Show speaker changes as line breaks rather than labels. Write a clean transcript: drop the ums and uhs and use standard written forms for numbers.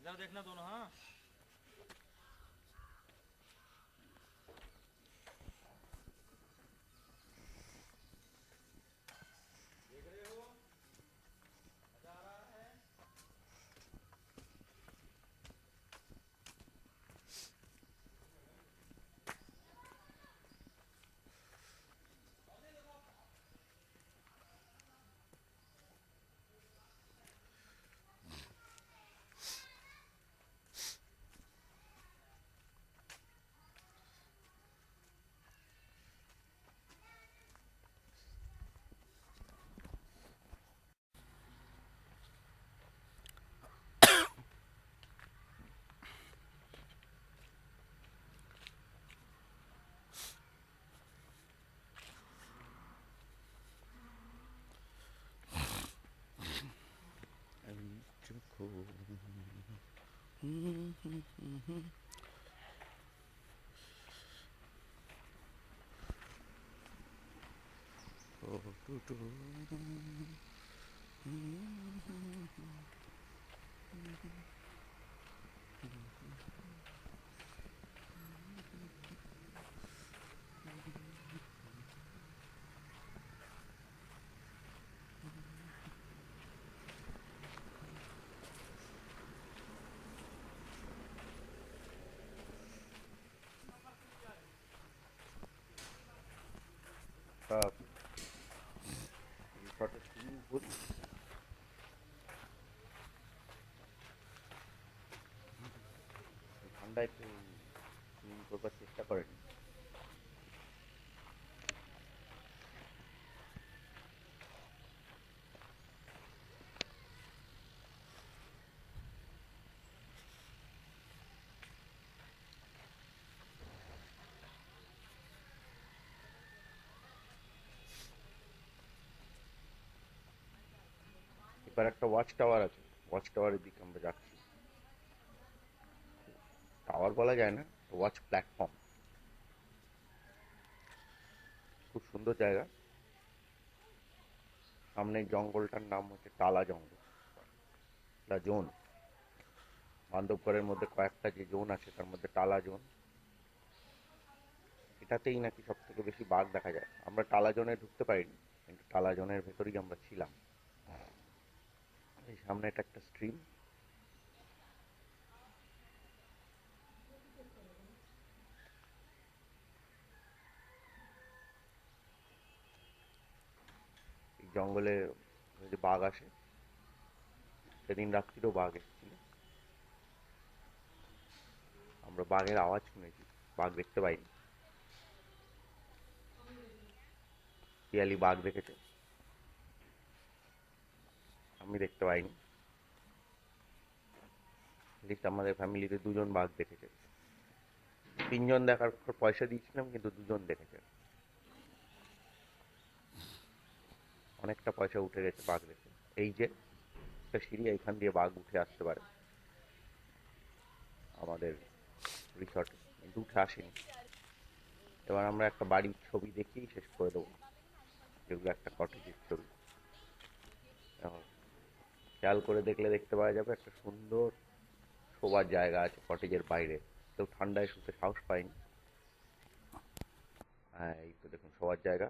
इधर देखना दोनों। हाँ, देख रहे हो, मजा आ रहा है।
রিসর্টের সুইমিং পুল ঠান্ডায় একটু সুইমিং করবার চেষ্টা করেন। এবার একটা ওয়াচ টাওয়ার আছে, ওয়াচ টাওয়ারের দিকে আমরা যাচ্ছি। টাওয়ার বলা যায় না, ওয়াচ প্ল্যাটফর্ম। খুব সুন্দর জায়গা। সামনে জঙ্গলটার নাম হচ্ছে টালা জঙ্গল, টালা জোন। বান্ধবগড়ের মধ্যে কয়েকটা যে জোন আছে তার মধ্যে টালা জোন। এটাতেই নাকি সব থেকে বেশি বাঘ দেখা যায়। আমরা টালা জোনে ঢুকতে পারিনি, কিন্তু টালা জোনের ভেতরেই আমরা ছিলাম। এই সামনে এটা একটা স্ট্রিম। এই জঙ্গলে যদি বাঘ আসে, সেদিন রাত্রিরেও বাঘ এসেছিল। আমরা বাঘের আওয়াজ শুনেছি, বাঘ দেখতে পাইনি। শিয়ালি বাঘ দেখেছে, আমি দেখতে পাইনি। লিস্ট আমাদের ফ্যামিলিতে দুজন বাঘ দেখেছে। তিনজন দেখার পর পয়সা দিয়েছিলাম, কিন্তু দুজন দেখেছে। অনেকটা পয়সা উঠে গেছে বাঘ দেখে। এই যে একটা সিঁড়ি, এইখান দিয়ে বাঘ উঠে আসতে পারে আমাদের রিসর্টে, কিন্তু উঠে আসেনি। এবার আমরা একটা বাড়ির ছবি দেখেই শেষ করে দেবো, যেগুলো একটা কটেজের ছবি। এখন খেয়াল করে দেখলে দেখতে পাওয়া যাবে একটা সুন্দর শোবার জায়গা আছে কটেজের বাইরে। কেউ ঠান্ডায় শুতে সাহস পায়নি। হ্যাঁ, এই তো দেখুন শোবার জায়গা।